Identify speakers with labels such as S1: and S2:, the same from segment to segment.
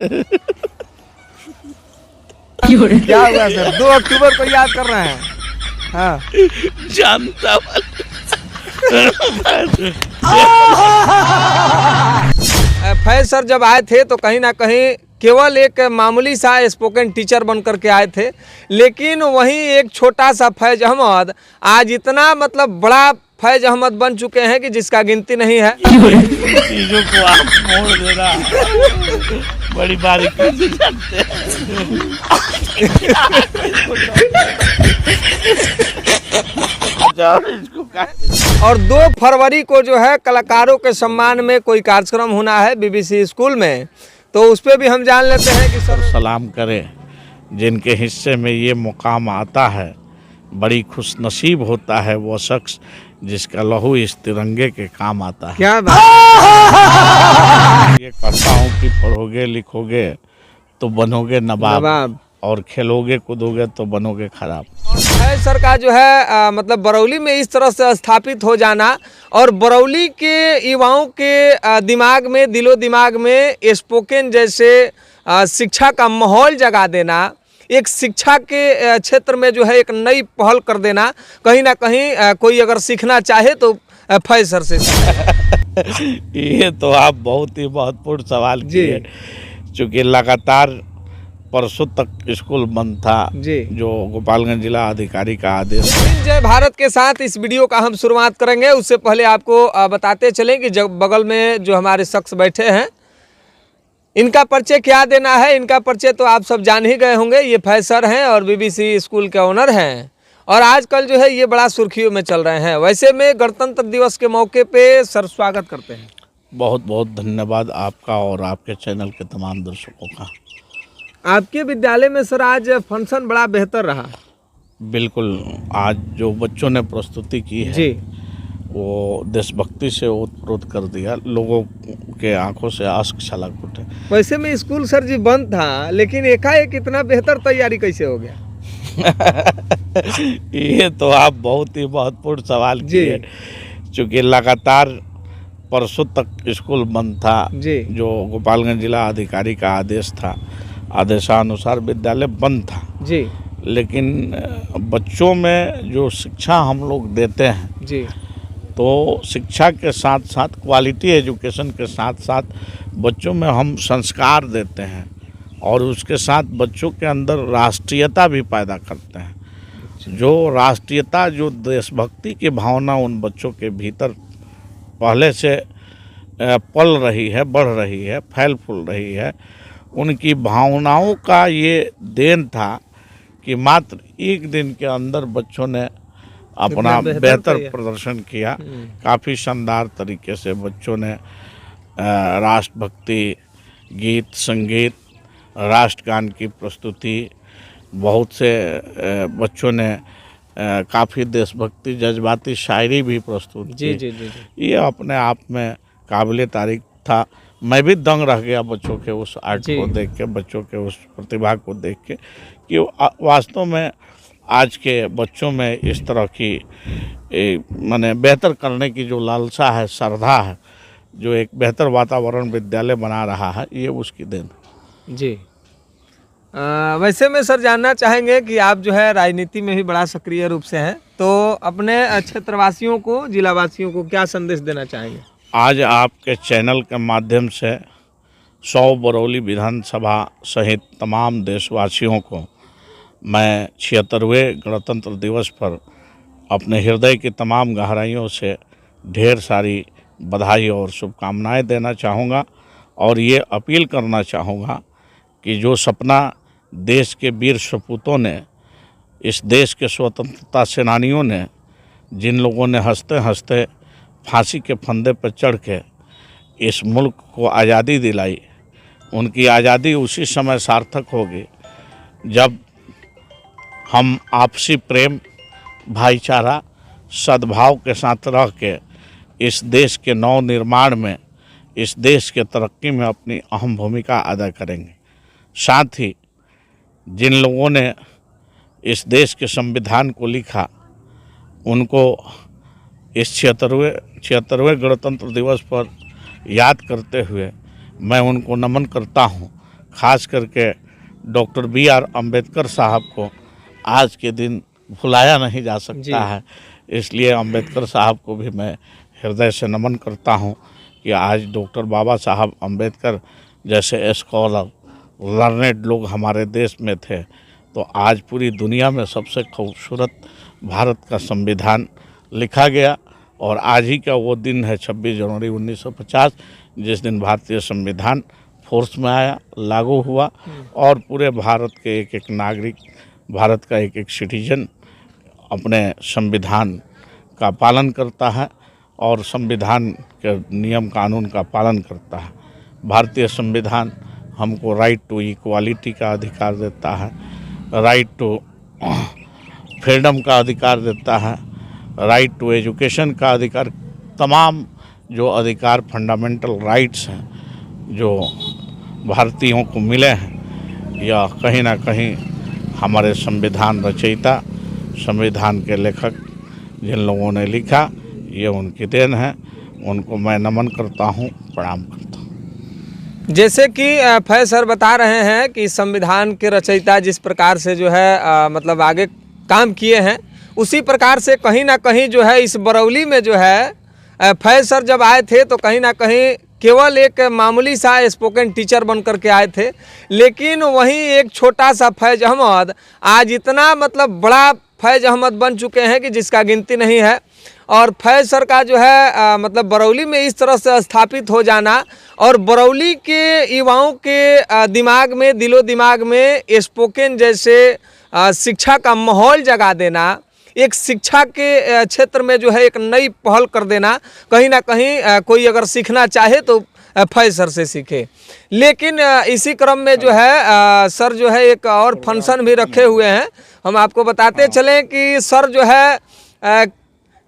S1: क्या हुआ सर, 2 अक्टूबर को याद कर रहे हैं? हाँ
S2: जानता
S1: फैज सर जब आए थे तो कहीं ना कहीं केवल एक मामूली सा स्पोकन टीचर बन करके आए थे, लेकिन वहीं एक छोटा सा फैज अहमद आज इतना मतलब बड़ा फैज अहमद बन चुके हैं कि जिसका गिनती नहीं है।
S2: चीजों को आप मोड़ देना बड़ी बारीकी से जानते हैं।
S1: और 2 फरवरी को जो है कलाकारों के सम्मान में कोई कार्यक्रम होना है बीबीसी स्कूल में, तो उस पर भी हम जान लेते हैं कि सर
S2: सलाम करें जिनके हिस्से में ये मुकाम आता है। बड़ी खुशनसीब होता है वो शख्स जिसका लहू इस तिरंगे के काम आता है।
S1: क्या बात,
S2: ये कहता हूँ कि पढ़ोगे लिखोगे तो बनोगे नवाब, और खेलोगे कूदोगे तो बनोगे खराब।
S1: और फैज सर का जो है मतलब बरौली में इस तरह से स्थापित हो जाना और बरौली के युवाओं के दिमाग में, दिलो दिमाग में स्पोकन जैसे शिक्षा का माहौल जगा देना, एक शिक्षा के क्षेत्र में जो है एक नई पहल कर देना, कहीं ना कहीं कोई अगर सीखना चाहे तो फैज सर से।
S2: ये तो आप बहुत ही महत्वपूर्ण सवाल किए, चूँकि लगातार परसों तक स्कूल बंद था
S1: जी,
S2: जो गोपालगंज जिला अधिकारी का आदेश।
S1: जय भारत के साथ इस वीडियो का हम शुरुआत करेंगे। उससे पहले आपको बताते चलें कि जब बगल में जो हमारे शख्स बैठे हैं इनका परिचय क्या देना है। इनका परिचय तो आप सब जान ही गए होंगे। ये फैज सर हैं और बीबीसी स्कूल के ओनर हैं और आजकल जो है ये बड़ा सुर्खियों में चल रहे हैं। वैसे में गणतंत्र दिवस के मौके पे सर स्वागत करते हैं।
S2: बहुत बहुत धन्यवाद आपका और आपके चैनल के तमाम दर्शकों का।
S1: आपके विद्यालय में सर आज फंक्शन बड़ा बेहतर रहा।
S2: बिल्कुल, आज जो बच्चों ने प्रस्तुति की है
S1: जी,
S2: वो देशभक्ति से ओतप्रोत कर दिया, लोगों के आंखों से आंसू छलक उठे।
S1: वैसे में स्कूल सर जी बंद था, लेकिन एकाएक इतना बेहतर तैयारी कैसे हो गया?
S2: ये तो आप बहुत ही महत्वपूर्ण सवाल किए, चूँकि लगातार परसों तक स्कूल बंद था
S1: जी,
S2: जो गोपालगंज जिला अधिकारी का आदेश था, आदेशानुसार विद्यालय बंद था
S1: जी,
S2: लेकिन बच्चों में जो शिक्षा हम लोग देते हैं
S1: जी,
S2: तो शिक्षा के साथ साथ क्वालिटी एजुकेशन के साथ साथ बच्चों में हम संस्कार देते हैं और उसके साथ बच्चों के अंदर राष्ट्रीयता भी पैदा करते हैं। जो राष्ट्रीयता, जो देशभक्ति की भावना उन बच्चों के भीतर पहले से पल रही है, बढ़ रही है, फैल फूल रही है, उनकी भावनाओं का ये देन था कि मात्र 1 दिन के अंदर बच्चों ने अपना बेहतर प्रदर्शन किया। काफ़ी शानदार तरीके से बच्चों ने राष्ट्रभक्ति गीत, संगीत, राष्ट्रगान की प्रस्तुति, बहुत से बच्चों ने काफ़ी देशभक्ति जज्बाती शायरी भी प्रस्तुत की।
S1: जी, जी।
S2: ये अपने आप में काबिले तारीफ था। मैं भी दंग रह गया बच्चों के उस आर्ट को देख के, बच्चों के उस प्रतिभा को देख के, कि वास्तव में आज के बच्चों में इस तरह की माने बेहतर करने की जो लालसा है, श्रद्धा है, जो एक बेहतर वातावरण विद्यालय बना रहा है, ये उसकी देन
S1: जी। वैसे में सर जानना चाहेंगे कि आप जो है राजनीति में भी बड़ा सक्रिय रूप से हैं, तो अपने क्षेत्रवासियों को, जिलावासियों को क्या संदेश देना चाहेंगे?
S2: आज आपके चैनल के माध्यम से 100 बरौली विधानसभा सहित तमाम देशवासियों को मैं 76वें गणतंत्र दिवस पर अपने हृदय की तमाम गहराइयों से ढेर सारी बधाई और शुभकामनाएं देना चाहूँगा और ये अपील करना चाहूँगा कि जो सपना देश के वीर सपूतों ने, इस देश के स्वतंत्रता सेनानियों ने, जिन लोगों ने हंसते हंसते फांसी के फंदे पर चढ़ के इस मुल्क को आज़ादी दिलाई, उनकी आज़ादी उसी समय सार्थक होगी जब हम आपसी प्रेम, भाईचारा, सद्भाव के साथ रह के इस देश के नव निर्माण में, इस देश के तरक्की में अपनी अहम भूमिका अदा करेंगे। साथ ही जिन लोगों ने इस देश के संविधान को लिखा, उनको इस 76वें गणतंत्र दिवस पर याद करते हुए मैं उनको नमन करता हूं। खास करके डॉक्टर B.R. अम्बेडकर साहब को आज के दिन भुलाया नहीं जा सकता है। इसलिए अम्बेडकर साहब को भी मैं हृदय से नमन करता हूं कि आज डॉक्टर बाबा साहब अम्बेडकर जैसे स्कॉलर लर्नेड लोग हमारे देश में थे, तो आज पूरी दुनिया में सबसे खूबसूरत भारत का संविधान लिखा गया। और आज ही का वो दिन है 26 जनवरी 1950, जिस दिन भारतीय संविधान फोर्स में आया, लागू हुआ और पूरे भारत के एक एक नागरिक, भारत का एक एक सिटीजन अपने संविधान का पालन करता है और संविधान के नियम कानून का पालन करता है। भारतीय संविधान हमको राइट टू इक्वालिटी का अधिकार देता है, राइट टू फ्रीडम का अधिकार देता है, राइट टू एजुकेशन का अधिकार, तमाम जो अधिकार फंडामेंटल राइट्स हैं जो भारतीयों को मिले हैं, या कहीं ना कहीं हमारे संविधान रचयिता, संविधान के लेखक जिन लोगों ने लिखा, ये उनकी देन है। उनको मैं नमन करता हूँ, प्रणाम करता हूँ।
S1: जैसे कि फैज सर बता रहे हैं कि संविधान के रचयिता जिस प्रकार से जो है मतलब आगे काम किए हैं, उसी प्रकार से कहीं ना कहीं जो है इस बरौली में जो है फैज सर जब आए थे तो कहीं ना कहीं केवल एक मामूली सा स्पोकन टीचर बन करके आए थे, लेकिन वहीं एक छोटा सा फैज अहमद आज इतना मतलब बड़ा फैज अहमद बन चुके हैं कि जिसका गिनती नहीं है। और फैज सर का जो है मतलब बरौली में इस तरह से स्थापित हो जाना और बरौली के युवाओं के दिमाग में, दिलो दिमाग में स्पोकन जैसे शिक्षा का माहौल जगा देना, एक शिक्षा के क्षेत्र में जो है एक नई पहल कर देना, कहीं ना कहीं कोई अगर सीखना चाहे तो फैज सर से सीखे। लेकिन इसी क्रम में जो है सर जो है एक और फंक्शन भी रखे हुए हैं। हम आपको बताते चलें कि सर जो है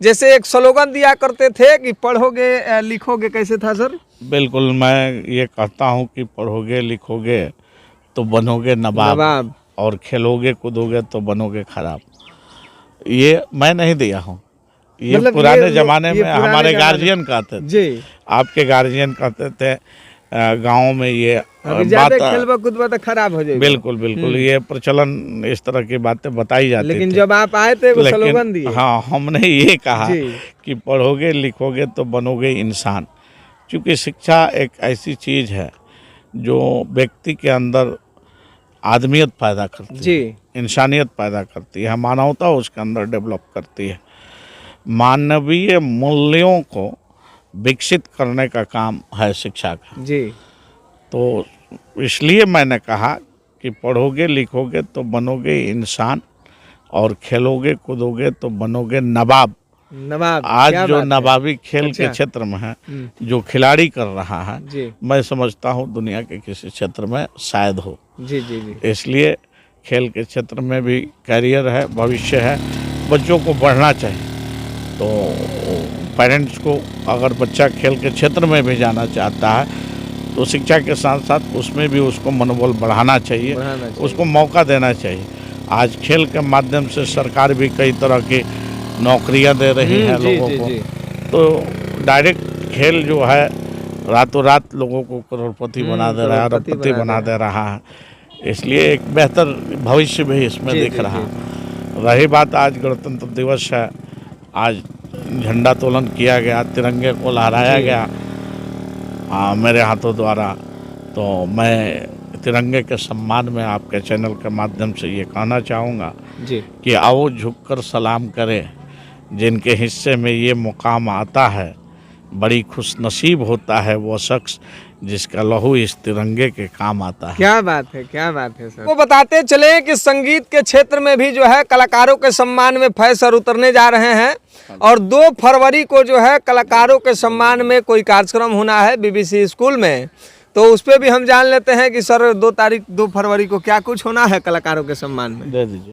S1: जैसे एक स्लोगन दिया करते थे कि पढ़ोगे लिखोगे, कैसे था सर?
S2: बिल्कुल, मैं ये कहता हूँ कि पढ़ोगे लिखोगे तो बनोगे नवाब और खेलोगे कूदोगे तो बनोगे खराब। ये मैं नहीं दिया हूँ, ये मतलब पुराने ज़माने में हमारे गार्जियन कहते थे जी। आपके गार्जियन कहते थे गाँव में ये बात
S1: खेलबा कूदबा तो खराब हो जाएगा।
S2: बिल्कुल बिल्कुल, ये प्रचलन इस तरह की बातें बताई जाती
S1: लेकिन जब आप आए थे वो स्लोगन दिए।
S2: हाँ, हमने ये कहा कि पढ़ोगे लिखोगे तो बनोगे इंसान। क्योंकि शिक्षा एक ऐसी चीज़ है जो व्यक्ति के अंदर आदमियत पैदा करती है, इंसानियत पैदा करती है, मानवता उसके अंदर डेवलप करती है। मानवीय मूल्यों को विकसित करने का काम है शिक्षा का जी। तो इसलिए मैंने कहा कि पढ़ोगे लिखोगे तो बनोगे इंसान और खेलोगे कूदोगे तो बनोगे नवाब। आज जो नवाबी खेल के क्षेत्र में है, जो खिलाड़ी कर रहा है, मैं समझता हूँ दुनिया के किसी क्षेत्र में शायद हो जी जी जी। इसलिए खेल के क्षेत्र में भी करियर है, भविष्य है, बच्चों को बढ़ना चाहिए। तो पेरेंट्स को अगर बच्चा खेल के क्षेत्र में भी जाना चाहता है तो शिक्षा के साथ साथ उसमें भी उसको मनोबल बढ़ाना चाहिए, उसको मौका देना चाहिए। आज खेल के माध्यम से सरकार भी कई तरह की नौकरियां दे रही है लोगों को। तो डायरेक्ट खेल जो है रातों रात लोगों को करोड़पति बना दे रहा है, अरबपति बना दे रहा है। इसलिए एक बेहतर भविष्य भी इसमें दिख रहा है। रही बात आज गणतंत्र दिवस है, आज झंडा तोलन किया गया, तिरंगे को लहराया गया मेरे हाथों द्वारा। तो मैं तिरंगे के सम्मान में आपके चैनल के माध्यम से ये कहना चाहूँगा कि आओ झुककर सलाम करें, जिनके हिस्से में ये मुकाम आता है, बड़ी खुशनसीब होता है वो शख्स जिसका लहू इस तिरंगे के काम आता है।
S1: क्या बात है, क्या बात है सर। वो बताते चले कि संगीत के क्षेत्र में भी जो है कलाकारों के सम्मान में फैज सर उतरने जा रहे हैं और 2 फरवरी को जो है कलाकारों के सम्मान में कोई कार्यक्रम होना है BBC स्कूल में। तो उस पर भी हम जान लेते हैं कि सर 2 फरवरी को क्या कुछ होना है कलाकारों के सम्मान में।
S2: दे दीजिए।